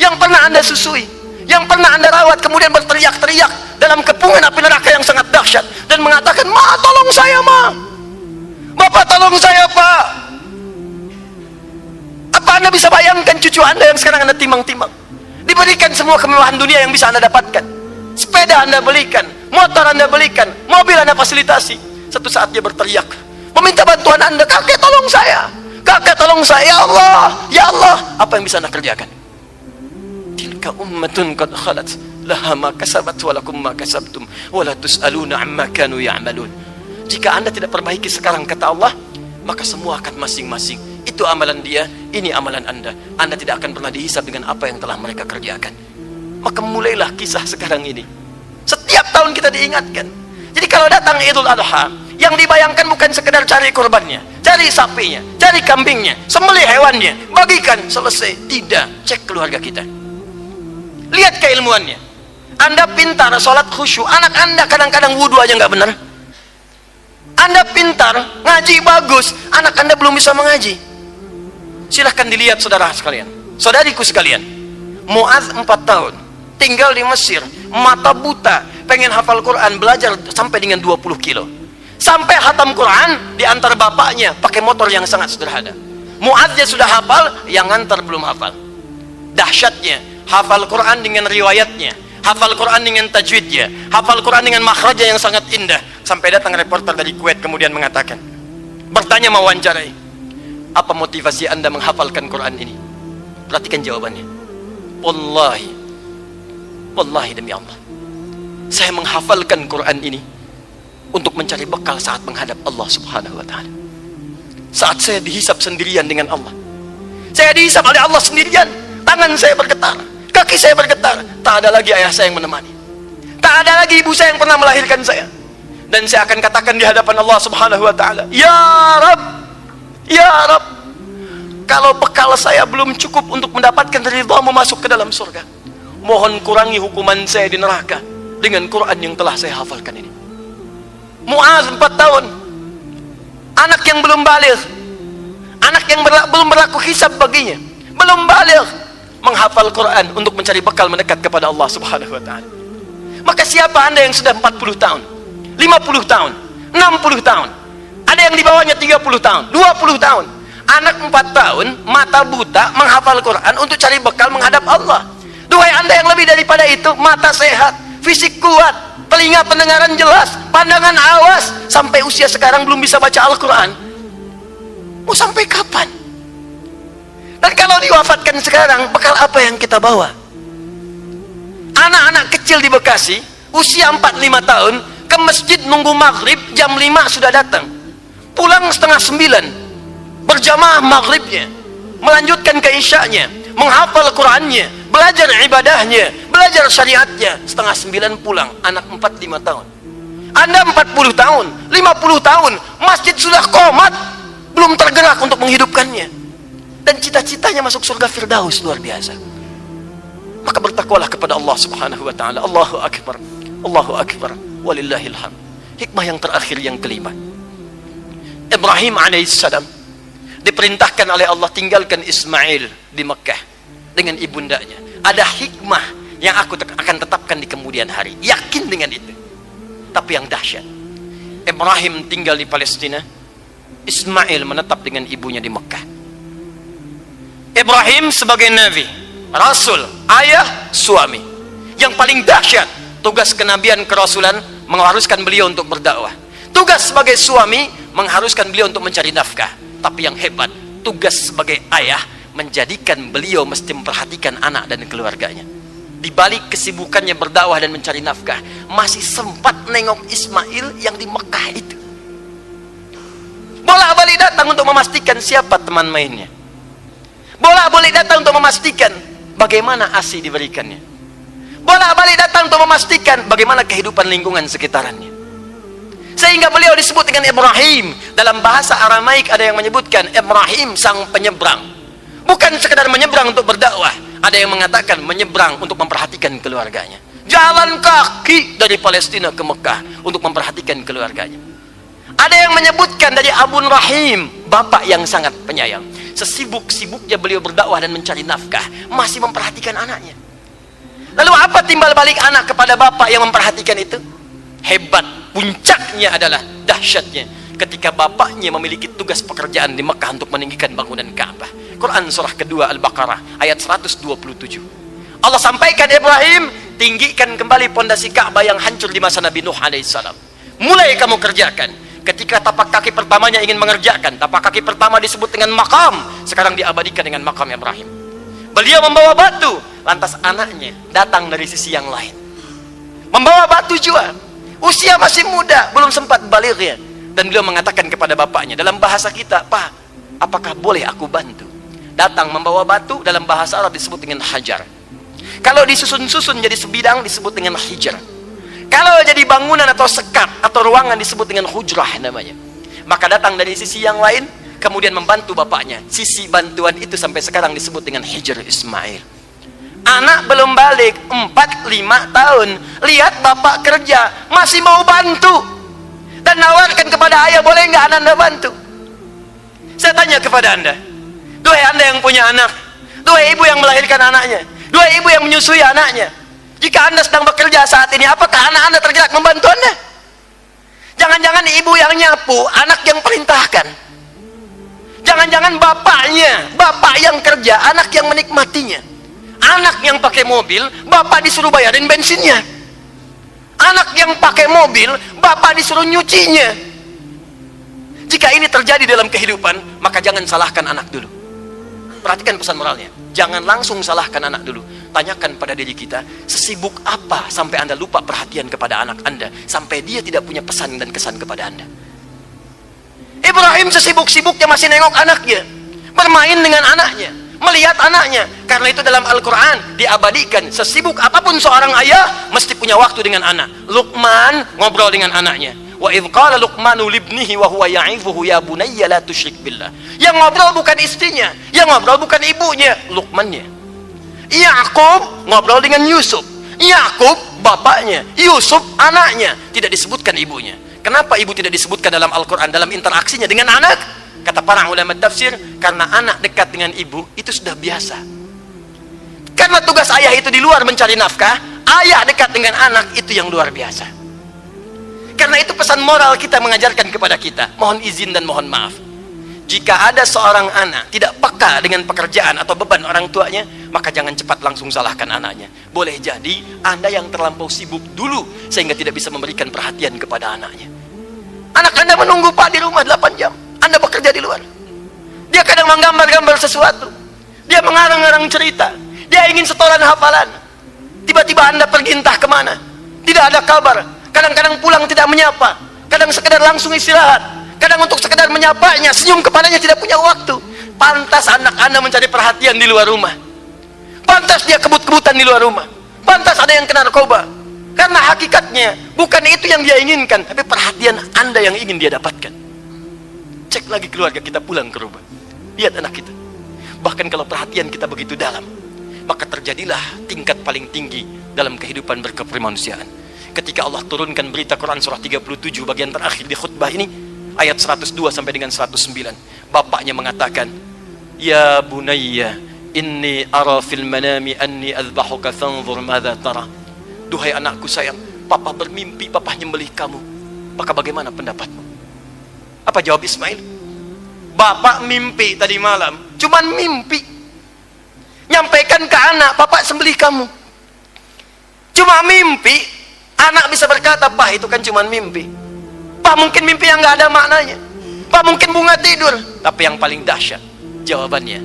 yang pernah Anda susui, yang pernah Anda rawat, kemudian berteriak-teriak dalam kepungan api neraka yang sangat dahsyat dan mengatakan, "Ma, tolong saya, Ma. Bapak, tolong saya, Pak." Apa Anda bisa bayangkan cucu Anda yang sekarang Anda timbang-timbang? Diberikan semua kemewahan dunia yang bisa Anda dapatkan. Sepeda Anda belikan, motor Anda belikan, mobil Anda fasilitasi. Satu saat dia berteriak, meminta bantuan Anda, "Kakek, tolong saya. Kakek, tolong saya. Ya Allah, ya Allah." Apa yang bisa Anda kerjakan? Tilka ummatun qad khalat laha ma kasabat wa lakum ma kasabtum wa la tus'aluna amma kanu ya'malun. Jika Anda tidak perbaiki sekarang, kata Allah, maka semua akan masing-masing. Itu amalan dia, ini amalan Anda. Anda tidak akan pernah dihisab dengan apa yang telah mereka kerjakan. Maka mulailah kisah sekarang ini. Setiap tahun kita diingatkan. Jadi kalau datang Idul Adha, yang dibayangkan bukan sekedar cari korbannya, cari sapinya, cari kambingnya, sembelih hewannya, bagikan, selesai. Tidak, cek keluarga kita. Lihat keilmuannya. Anda pintar sholat khusyuk, anak Anda kadang-kadang wudhu aja nggak benar. Anda pintar ngaji bagus, anak Anda belum bisa mengaji. Silahkan dilihat saudara sekalian, saudariku sekalian. Muaz 4 tahun tinggal di Mesir, mata buta, pengen hafal Quran, belajar sampai dengan 20 kilo, sampai hatam Quran diantar bapaknya pakai motor yang sangat sederhana. Muaznya sudah hafal, yang ngantar belum hafal. Dahsyatnya hafal Quran dengan riwayatnya, hafal Quran dengan tajwidnya, hafal Quran dengan makhrajnya yang sangat indah. Sampai datang reporter dari Kuwait kemudian mengatakan, bertanya, mewawancarai, apa motivasi Anda menghafalkan Quran ini? Perhatikan jawabannya. Wallahi, wallahi demi Allah, saya menghafalkan Quran ini untuk mencari bekal saat menghadap Allah Subhanahu wa Ta'ala. Saat saya dihisab sendirian dengan Allah, saya dihisab oleh Allah sendirian. Tangan saya bergetar, kaki saya bergetar. Tak ada lagi ayah saya yang menemani, tak ada lagi ibu saya yang pernah melahirkan saya. Dan saya akan katakan di hadapan Allah Subhanahu wa Ta'ala, Ya Rabb, Ya Rabb, kalau bekal saya belum cukup untuk mendapatkan ridhamu masuk ke dalam surga, mohon kurangi hukuman saya di neraka dengan Quran yang telah saya hafalkan ini. Muaz 4 tahun, anak yang belum baligh, anak yang belum berlaku hisab baginya, belum baligh, menghafal Quran untuk mencari bekal mendekat kepada Allah Subhanahu wa Ta'ala. Maka siapa Anda yang sudah 40 tahun, 50 tahun, 60 tahun, ada yang di bawahnya 30 tahun, 20 tahun, anak 4 tahun mata buta menghafal Quran untuk cari bekal menghadap Allah. Duhai Anda yang lebih daripada itu, mata sehat, fisik kuat, telinga pendengaran jelas, pandangan awas, sampai usia sekarang belum bisa baca Al-Quran. Mau sampai kapan? Dan kalau diwafatkan sekarang, bekal apa yang kita bawa? Anak-anak kecil di Bekasi, usia 4-5 tahun, ke masjid nunggu maghrib, jam 5 sudah datang, pulang setengah 9, berjamaah maghribnya, melanjutkan ke isya'nya, menghafal Qurannya, belajar ibadahnya, belajar syariatnya, setengah 9 pulang. Anak 4-5 tahun. Anda 40 tahun, 50 tahun, masjid sudah qomat, belum tergerak untuk menghidupkannya, dan cita-citanya masuk surga Firdaus, luar biasa. Maka bertakwalah kepada Allah Subhanahu wa Ta'ala. Allahu Akbar, Allahu Akbar, walillahil hamd. Hikmah yang terakhir, yang kelima, Ibrahim alaihissalam diperintahkan oleh Allah tinggalkan Ismail di Mekah dengan ibundanya. Ada hikmah yang aku akan tetapkan di kemudian hari, yakin dengan itu. Tapi yang dahsyat, Ibrahim tinggal di Palestina, Ismail menetap dengan ibunya di Mekah. Ibrahim sebagai nabi, rasul, ayah, suami. Yang paling dahsyat, tugas kenabian, kerasulan mengharuskan beliau untuk berdakwah. Tugas sebagai suami mengharuskan beliau untuk mencari nafkah. Tapi yang hebat, tugas sebagai ayah menjadikan beliau mesti memperhatikan anak dan keluarganya. Di balik kesibukannya berdakwah dan mencari nafkah, masih sempat nengok Ismail yang di Mekah itu. Bolak-balik datang untuk memastikan siapa teman mainnya. Bolak-balik datang untuk memastikan bagaimana ASI diberikannya. bolak-balik datang untuk memastikan bagaimana kehidupan lingkungan sekitarannya. Sehingga beliau disebut dengan Ibrahim. Dalam bahasa Aramaik ada yang menyebutkan Ibrahim sang penyeberang. Bukan sekedar menyeberang untuk berdakwah, ada yang mengatakan menyeberang untuk memperhatikan keluarganya. Jalan kaki dari Palestina ke Mekah untuk memperhatikan keluarganya. Ada yang menyebutkan dari Abun Rahim, bapak yang sangat penyayang. Sesibuk-sibuknya beliau berdakwah dan mencari nafkah, masih memperhatikan anaknya. Lalu apa timbal balik anak kepada bapak yang memperhatikan itu? Hebat, puncaknya adalah dahsyatnya ketika bapaknya memiliki tugas pekerjaan di Mekah untuk meninggikan bangunan Ka'bah. Quran surah kedua Al-Baqarah ayat 127. Allah sampaikan, Ibrahim, tinggikan kembali pondasi Ka'bah yang hancur di masa Nabi Nuh alaihissalam. Mulai kamu kerjakan. Ketika tapak kaki pertamanya ingin mengerjakan, tapak kaki pertama disebut dengan makam, sekarang diabadikan dengan makam Ibrahim. Beliau membawa batu, lantas anaknya datang dari sisi yang lain, membawa batu juga. Usia masih muda, belum sempat baligh, dan beliau mengatakan kepada bapaknya dalam bahasa kita, Pak, apakah boleh aku bantu? Datang membawa batu, dalam bahasa Arab disebut dengan hajar. Kalau disusun-susun jadi sebidang disebut dengan hijr. Kalau jadi bangunan atau sekat atau ruangan disebut dengan hujrah namanya. Maka datang dari sisi yang lain, kemudian membantu bapaknya. Sisi bantuan itu sampai sekarang disebut dengan hijr Ismail. Anak belum balik 4-5 tahun, lihat bapak kerja, masih mau bantu dan nawarkan kepada ayah, boleh nggak anda bantu? Saya tanya kepada anda, duhai anda yang punya anak, duhai ibu yang melahirkan anaknya, duhai ibu yang menyusui anaknya, jika anda sedang bekerja saat ini, apakah anak anda tergerak membantu anda? Jangan-jangan ibu yang nyapu, anak yang perintahkan. Jangan-jangan bapaknya, bapak yang kerja, anak yang menikmatinya. Anak yang pakai mobil, bapak disuruh bayarin bensinnya. Anak yang pakai mobil, bapak disuruh nyucinya. Jika ini terjadi dalam kehidupan, maka jangan salahkan anak dulu. Perhatikan pesan moralnya. Jangan langsung salahkan anak dulu. Tanyakan pada diri kita, sesibuk apa sampai anda lupa perhatian kepada anak anda, sampai dia tidak punya pesan dan kesan kepada anda. Ibrahim sesibuk-sibuknya masih nengok anaknya, bermain dengan anaknya, melihat anaknya. Karena itu dalam Al-Quran diabadikan, sesibuk apapun seorang ayah mesti punya waktu dengan anak. Luqman ngobrol dengan anaknya. Wa idh qala Luqmanu libnihi wa huwa ya'izuhu ya bunayya la tusyrik billah. Yang ngobrol bukan istrinya, yang ngobrol bukan ibunya, Luqmannya. Yakub ngobrol dengan Yusuf. Yakub bapaknya, Yusuf anaknya, tidak disebutkan ibunya. Kenapa ibu tidak disebutkan dalam Al-Quran dalam interaksinya dengan anak? Kata para ulama tafsir, karena anak dekat dengan ibu itu sudah biasa. Karena tugas ayah itu di luar mencari nafkah, ayah dekat dengan anak itu yang luar biasa. Karena itu pesan moral kita mengajarkan kepada kita. Mohon izin dan mohon maaf, jika ada seorang anak tidak peka dengan pekerjaan atau beban orang tuanya, maka jangan cepat langsung salahkan anaknya. Boleh jadi anda yang terlampau sibuk dulu sehingga tidak bisa memberikan perhatian kepada anaknya. Anak anda menunggu pak di rumah 8 jam, anda bekerja di luar. Dia kadang menggambar-gambar sesuatu, dia mengarang-arang cerita, dia ingin setoran hafalan. Tiba-tiba anda pergi entah kemana, tidak ada kabar. Kadang-kadang pulang tidak menyapa, kadang sekedar langsung istirahat, kadang untuk sekedar menyapanya, senyum kepadanya tidak punya waktu. Pantas anak anda mencari perhatian di luar rumah, pantas dia kebut-kebutan di luar rumah, pantas ada yang kena narkoba. Karena hakikatnya bukan itu yang dia inginkan, tapi perhatian anda yang ingin dia dapatkan. Cek lagi keluarga kita pulang ke rumah, lihat anak kita. Bahkan kalau perhatian kita begitu dalam, maka terjadilah tingkat paling tinggi dalam kehidupan berkemanusiaan. Ketika Allah turunkan berita Quran surah 37 bagian terakhir di khutbah ini, ayat 102 sampai dengan 109, bapaknya mengatakan, ya bunayya inni ara fil manami anni azbahuka fanzur madza tara. Duhai anakku sayang, papa bermimpi papa nyembelih kamu, maka bagaimana pendapatmu? Apa jawab Ismail? Bapak mimpi tadi malam, cuman mimpi, nyampaikan ke anak papa sembelih kamu, cuma mimpi. Anak bisa berkata, Pak itu kan cuma mimpi. Pak mungkin mimpi yang gak ada maknanya. Pak mungkin bunga tidur. Tapi yang paling dahsyat jawabannya,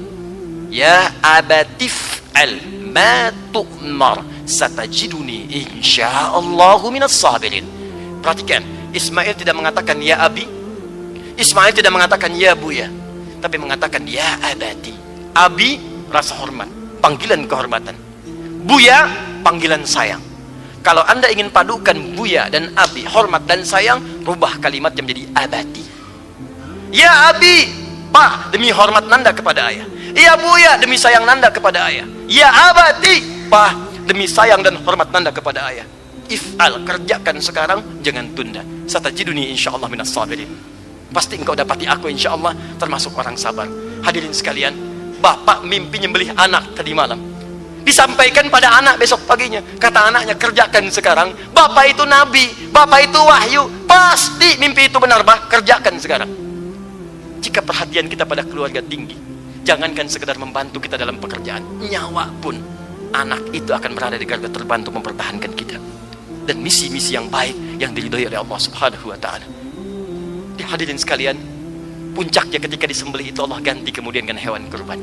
ya abatif al ma tu'mar satajiduni insyaallahu minas sabirin. Perhatikan, Ismail tidak mengatakan ya abi, Ismail tidak mengatakan ya buya, tapi mengatakan ya abati. Abi rasa hormat, panggilan kehormatan. Buya panggilan sayang. Kalau Anda ingin padukan Buya dan Abi, hormat dan sayang, rubah kalimatnya menjadi abati. Ya Abi, Pak, demi hormat Nanda kepada ayah. Ya Buya, demi sayang Nanda kepada ayah. Ya Abati, Pak, demi sayang dan hormat Nanda kepada ayah. If'al, kerjakan sekarang, jangan tunda. Satajiduni insyaallah minas sabirin. Pasti engkau dapati aku insyaallah termasuk orang sabar. Hadirin sekalian, bapak mimpi nyembelih anak tadi malam. Disampaikan pada anak besok paginya. Kata anaknya, kerjakan sekarang. Bapak itu nabi, bapak itu wahyu. Pasti mimpi itu benar, bah, kerjakan sekarang. Jika perhatian kita pada keluarga tinggi, jangankan sekedar membantu kita dalam pekerjaan, nyawa pun anak itu akan berada di garda terbantu mempertahankan kita. Dan misi-misi yang baik yang diridhoi oleh Allah Subhanahu wa taala. Hadirin sekalian, puncaknya ketika disembelih itu Allah ganti kemudian dengan hewan kurban.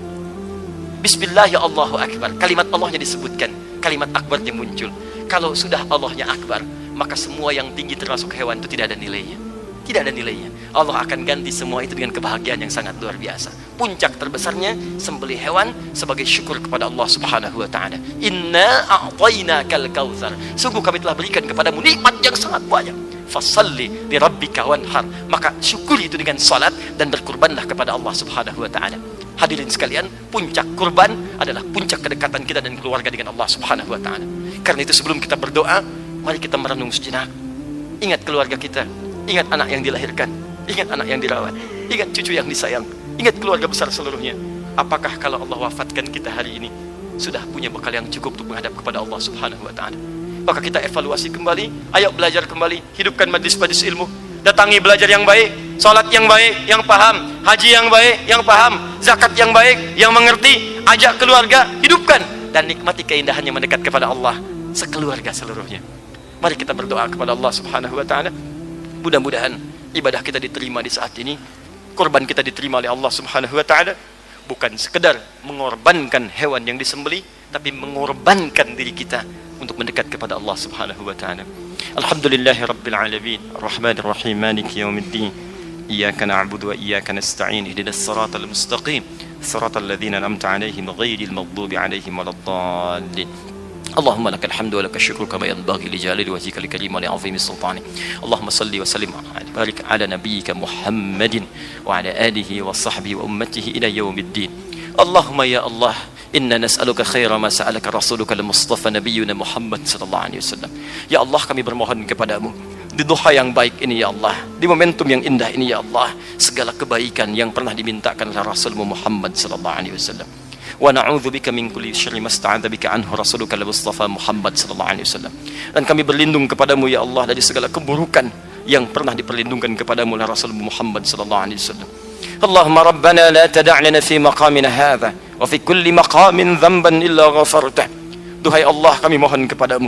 Bismillah ya Allahu Akbar. Kalimat Allahnya disebutkan, kalimat akbarnya muncul. Kalau sudah Allahnya akbar, maka semua yang tinggi termasuk hewan itu tidak ada nilainya. Tidak ada nilainya. Allah akan ganti semua itu dengan kebahagiaan yang sangat luar biasa. Puncak terbesarnya sembelih hewan sebagai syukur kepada Allah Subhanahu wa taala. Inna a'tainakal kautsar. Sungguh kami telah berikan kepadamu nikmat yang sangat banyak. Fasalli li rabbika wanhar. Maka syukuri itu dengan salat dan berkurbanlah kepada Allah Subhanahu wa taala. Hadirin sekalian, puncak kurban adalah puncak kedekatan kita dan keluarga dengan Allah Subhanahu wa taala. Karena itu sebelum kita berdoa, mari kita merenung sejenak. Ingat keluarga kita, ingat anak yang dilahirkan, ingat anak yang dirawat, ingat cucu yang disayang, ingat keluarga besar seluruhnya. Apakah kalau Allah wafatkan kita hari ini sudah punya bekal yang cukup untuk menghadap kepada Allah Subhanahu wa taala? Maka kita evaluasi kembali, ayo belajar kembali, hidupkan majlis-majlis ilmu, datangi belajar yang baik, salat yang baik, yang paham, haji yang baik, yang paham, zakat yang baik, yang mengerti, ajak keluarga, hidupkan dan nikmati keindahannya mendekat kepada Allah sekeluarga seluruhnya. Mari kita berdoa kepada Allah Subhanahu wa taala. Mudah-mudahan ibadah kita diterima di saat ini, korban kita diterima oleh Allah Subhanahu wa taala, bukan sekedar mengorbankan hewan yang disembelih, tapi mengorbankan diri kita untuk mendekat kepada Allah Subhanahu wa taala. Alhamdulillahirabbil alamin, arrahmanir rahim, maliki yaumiddin. Iyyaka na'budu wa iyyaka nasta'in. Ihdinas siratal mustaqim, siratal ladzina an'amta 'alaihim ghairil maghdubi 'alaihim waladdallin. اللهم لك الحمد ولك الشكر كما ينبغي لجلال وجهك الكريم ولعظيم سلطانك. اللهم صل وسلم وبارك على نبيك محمد وعلى آله وصحبه وأمته إلى يوم الدين. اللهم يا الله إنا نسألك خير ما سألك رسولك المصطفى نبينا محمد صلى الله عليه وسلم. Ya Allah, kami bermohon kepadamu di duha yang baik ini ya Allah, di momentum yang indah ini ya Allah, segala kebaikan yang pernah dimintakan oleh Rasulmu Muhammad sallallahu alaihi wasallam. Wa na'udzubika min kulli syarri masta'adza bika anhu rasuluka al-mustafa Muhammad sallallahu alaihi wasallam. Dan kami berlindung kepadamu ya Allah dari segala keburukan yang pernah diperlindungkan kepadamu oleh Rasulmu Muhammad sallallahu alaihi wasallam. Allahumma rabbana la tada' lana fi maqamina hadha wa fi kulli maqamin dhanban illa ghafartah. Duhai Allah, kami mohon kepadamu,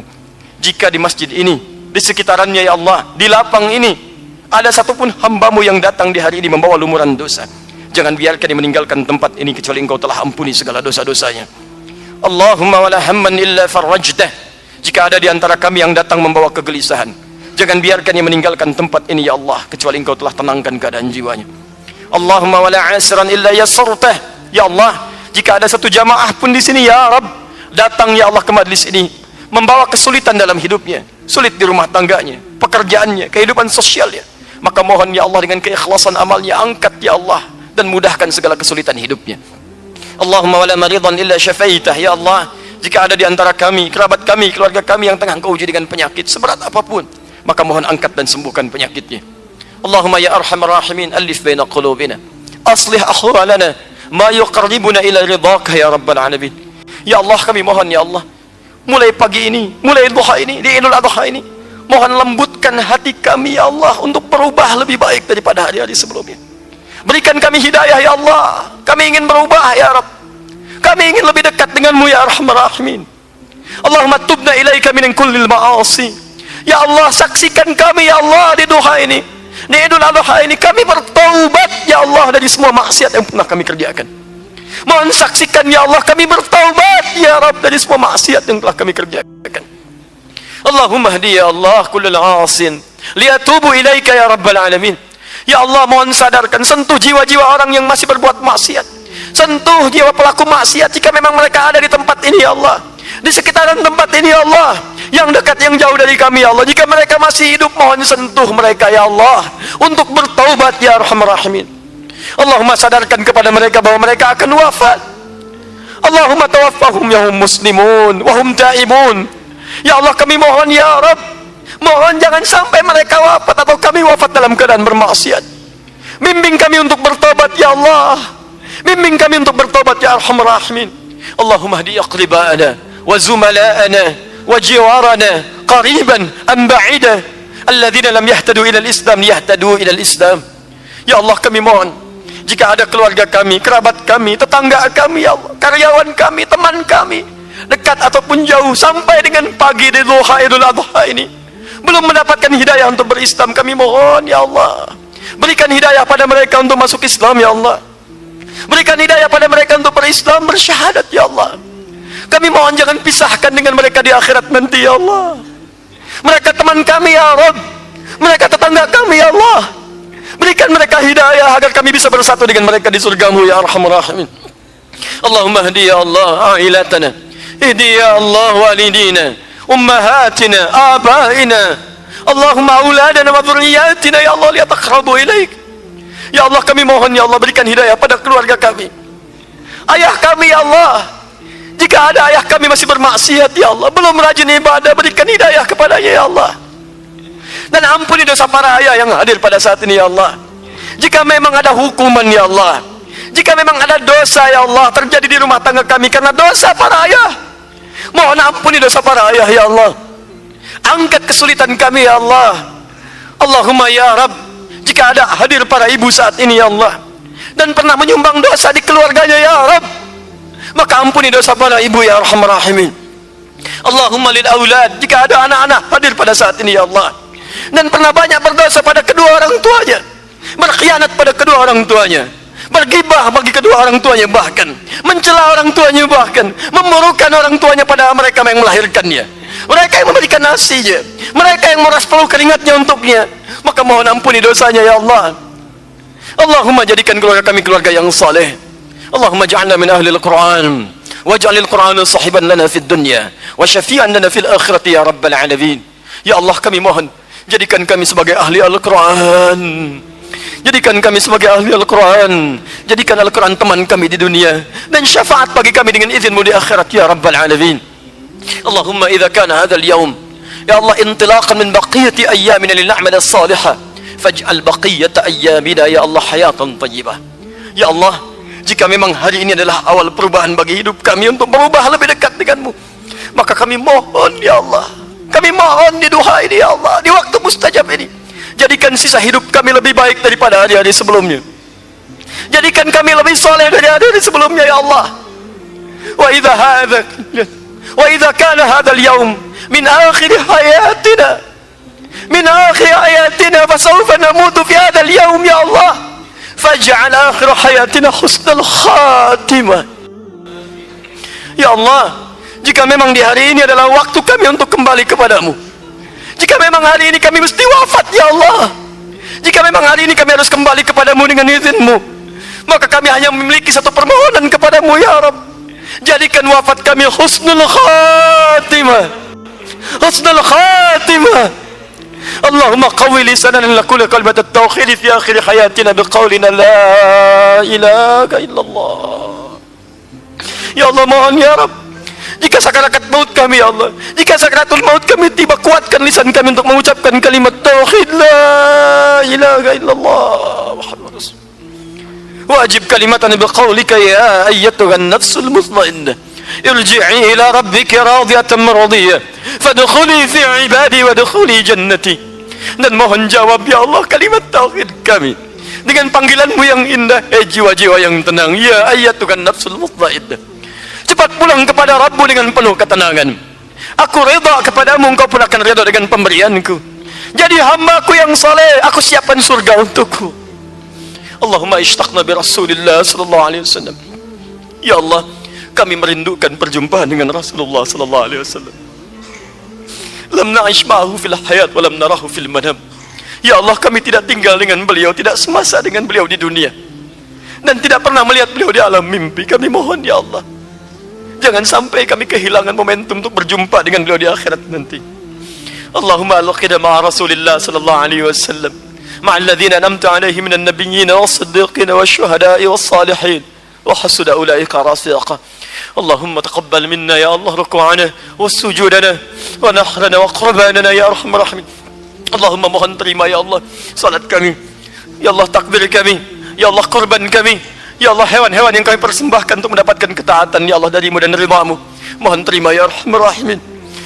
jika di masjid ini, di sekitarannya ya Allah, di lapang ini ada satupun hambamu yang datang di hari ini membawa lumuran dosa, jangan biarkan dia meninggalkan tempat ini kecuali engkau telah ampuni segala dosa-dosanya. Allahumma wala hamman illa farajtah. Jika ada di antara kami yang datang membawa kegelisahan, jangan biarkan dia meninggalkan tempat ini ya Allah kecuali engkau telah tenangkan keadaan jiwanya. Allahumma wala asran illa yassartah. Ya Allah, jika ada satu jamaah pun di sini ya Rabb, datang ya Allah ke majlis ini membawa kesulitan dalam hidupnya, sulit di rumah tangganya, pekerjaannya, kehidupan sosialnya, maka mohon ya Allah dengan keikhlasan amalnya angkat ya Allah dan mudahkan segala kesulitan hidupnya. Allahumma wala maridan illa syafaitah. Ya Allah, jika ada di antara kami, kerabat kami, keluarga kami yang tengah engkau uji dengan penyakit seberat apapun, maka mohon angkat dan sembuhkan penyakitnya. Allahumma ya arhamar rahimin, alif baina qulubina, aslih ahwalana ma yuqarribuna ila ridhaka ya rabbal alamin. Ya Allah, kami mohon ya Allah, mulai pagi ini, mulai duha ini, di Idul Adha ini, mohon lembutkan hati kami ya Allah untuk berubah lebih baik daripada hari-hari sebelumnya. Berikan kami hidayah ya Allah, kami ingin berubah ya Rabb, kami ingin lebih dekat denganmu ya arhamar rahimin. Allahumma tubna ilaika min kullil ma'asi. Ya Allah, saksikan kami ya Allah di duha ini, di Idul Adha ini, kami bertaubat ya Allah dari semua maksiat yang pernah kami kerjakan. Mohon saksikan ya Allah, kami bertaubat ya Rabb dari semua maksiat yang telah kami kerjakan. Allahumma hdi ya Allah kullal 'asin liyatubu ilaika ya rabbal alamin. Ya Allah, mohon sadarkan, sentuh jiwa-jiwa orang yang masih berbuat maksiat, sentuh jiwa pelaku maksiat jika memang mereka ada di tempat ini ya Allah. di sekitaran tempat ini ya Allah, yang dekat yang jauh dari kami ya Allah, jika mereka masih hidup mohon sentuh mereka ya Allah untuk bertaubat ya Arhamar Rahimin. Allahumma sadarkan kepada mereka bahwa mereka akan wafat. Allahumma tawaffahum ya hum muslimun wa hum taibun. Ya Allah kami mohon ya Rabb, mohon jangan sampai mereka wafat atau kami wafat dalam keadaan bermaksiat. Bimbing kami untuk bertobat ya Allah, bimbing kami untuk bertobat ya Arhamar Rahimin. Allahumma hdi aqribana wa zumala'ana wa jiwarana qariban am ba'ida alladhina lam yahtadu ila al-islam yahtadu ila al-islam. Ya Allah kami mohon, jika ada keluarga kami, kerabat kami, tetangga kami ya Allah, karyawan kami, teman kami, dekat ataupun jauh, sampai dengan pagi di duha Idul Adha ini belum mendapatkan hidayah untuk berislam, kami mohon ya Allah, berikan hidayah pada mereka untuk masuk Islam ya Allah. Berikan hidayah pada mereka untuk berislam, bersyahadat ya Allah. Kami mohon jangan pisahkan dengan mereka di akhirat nanti ya Allah. Mereka teman kami ya Rabb, mereka tetangga kami ya Allah. Berikan mereka hidayah agar kami bisa bersatu dengan mereka di surgamu ya Arhamar Rahimin. Allahumma hdi ya Allah ailatana, ihdi ya Allah walidina, ummahatina, abaina, Allahumma auladana wa dhurriyyatina ya Allah liyataqrabu ilaik. Ya Allah kami mohon ya Allah, berikan hidayah pada keluarga kami, ayah kami ya Allah. Jika ada ayah kami masih bermaksiat ya Allah, belum rajin ibadah, berikan hidayah kepadanya ya Allah. Dan ampuni dosa para ayah yang hadir pada saat ini ya Allah. Jika memang ada hukuman ya Allah, jika memang ada dosa ya Allah terjadi di rumah tangga kami karena dosa para ayah, mohon ampuni dosa para ayah ya Allah. Angkat kesulitan kami ya Allah. Allahumma ya Rabb, jika ada hadir para ibu saat ini ya Allah dan pernah menyumbang dosa di keluarganya ya Rabb, maka ampuni dosa para ibu ya Arhamar Rahimin. Allahumma lil aulad, jika ada anak-anak hadir pada saat ini ya Allah dan pernah banyak berdosa pada kedua orang tuanya, berkhianat pada kedua orang tuanya, bergibah bagi kedua orang tuanya, bahkan mencela orang tuanya, bahkan memurukan orang tuanya pada mereka yang melahirkannya, mereka yang memberikan nasinya, mereka yang meras peluh keringatnya untuknya, maka mohon ampuni dosanya ya Allah. Allahumma jadikan keluarga kami keluarga yang saleh. Allahumma ja'alna min ahli al-Quran waj'alil Quran sahiban lana fid dunya wa syafi'an lana fil akhirati ya rabbal alamin. Ya Allah kami mohon, jadikan kami sebagai ahli Al-Quran, jadikan kami sebagai ahli Al-Quran, jadikan Al-Quran teman kami di dunia dan syafaat bagi kami dengan izinmu di akhirat ya rabbal alamin. Allahumma idza kana hadzal yaum ya Allah intilaqan min baqiyati ayyamina lil a'mal as-salihah faj'al baqiyata ayyamina ya Allah hayatan thayyibah. Ya Allah, jika memang hari ini adalah awal perubahan bagi hidup kami untuk berubah lebih dekat denganmu, maka kami mohon ya Allah, kami mohon di duha ini ya Allah, di waktu mustajab ini, jadikan sisa hidup kami lebih baik daripada hari-hari sebelumnya, jadikan kami lebih soleh dari hari-hari sebelumnya ya Allah. Wa idza kana hadzal yaum min akhir hayatina, min akhir hayatina fasawfa namutu fi hadzal yaum ya Allah, faj'al akhir hayatina husnul khatimah. Ya Allah, jika memang di hari ini adalah waktu kami untuk kembali kepadamu, jika memang hari ini kami mesti wafat ya Allah, jika memang hari ini kami harus kembali kepadamu dengan izinmu, maka kami hanya memiliki satu permohonan kepadamu ya Rabb, jadikan wafat kami husnul khatimah, husnul khatimah. Allahumma qawwi lisanana laqul kalimat at-tauhid fi akhir hayatina biqaulina la ilaha illallah. Ya Allah mohon ya Rabb, jika sakaratul maut kami ya Allah, jika sakaratul maut kami tiba, kuatkan lisan kami untuk mengucapkan kalimat tauhid la ilaha illallah Muhammadur Rasul. Wajib kalimatan biqaulika ya ayyatuhan nafsul mutmainnah irji'i ila rabbika radiyatan mardiyah fadkhuli fi ibadi wadkhuli jannati. Dan mohon jawab ya Allah kalimat tauhid kami dengan panggilanmu yang indah, jiwa-jiwa yang tenang, ya ayyatuhan nafsul mutmainnah, cepat pulang kepada Rabbu dengan penuh ketenangan. Aku reda kepadamu, engkau pun akan reda dengan pemberianku. Jadi hambaku yang saleh, aku siapkan surga untukku. Allahumma ishtaqna bi Rasulillah sallallahu alaihi wasallam. Ya Allah, kami merindukan perjumpaan dengan Rasulullah sallallahu alaihi wasallam. Lam na'ish ma'ahu fil hayat wa lam narahu fil manam. Ya Allah, kami tidak tinggal dengan beliau, tidak semasa dengan beliau di dunia, dan tidak pernah melihat beliau di alam mimpi. Kami mohon ya Allah, Jangan sampai kami kehilangan momentum untuk berjumpa dengan beliau di akhirat nanti. Allahumma alqina ma'a Rasulillah sallallahu alaihi wasallam, ma'al ladzina an'amta alaihim minan nabiyyin was-siddiqin wasyuhada'i was-salihin wa hasuna ulaika rafiqa. Allahumma taqabbal minna ya Allah ruku'ana was-sujudana wa nahrana wa qurbanana ya arhamar rahimin. Allahumma mohon terima ya Allah salat kami, ya Allah takbir kami, ya Allah korban kami, ya Allah hewan-hewan yang kami persembahkan untuk mendapatkan ketaatan ya Allah darimu dan ridhamu. Mohon terima ya arhamar rahimin.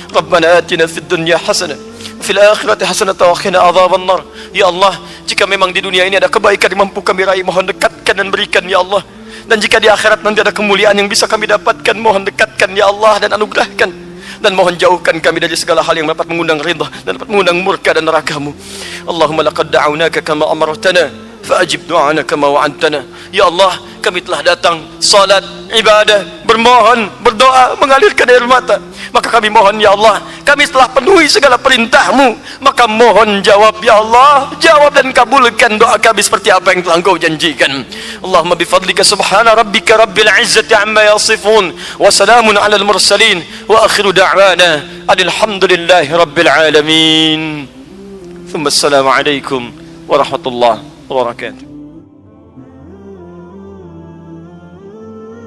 Rabbana atina fid dunya hasanah fil akhirati hasanah wa qina adzaban nar. Ya Allah, jika memang di dunia ini ada kebaikan yang mampu kami raih, mohon dekatkan dan berikan ya Allah. Dan jika di akhirat nanti ada kemuliaan yang bisa kami dapatkan, mohon dekatkan ya Allah dan anugerahkan. Dan mohon jauhkan kami dari segala hal yang dapat mengundang ridha dan dapat mengundang murka dan neraka-Mu. Allahumma laqad da'awnaka kama amartana fa'ajib du'ana kama wa'adtana. Ya Allah, kami telah datang salat, ibadah, bermohon, berdoa, mengalirkan air mata. Maka kami mohon ya Allah, kami telah penuhi segala perintah-Mu, maka mohon jawab ya Allah, jawab dan kabulkan doa kami seperti apa yang telah Engkau janjikan. Allahumma bifadlika subhana rabbika rabbil izzati amma yasifun wa salamun alal mursalin wa akhiru da'wana alhamdulillahi rabbil alamin. Thumma assalamu alaikum warahmatullahi wabarakatuh.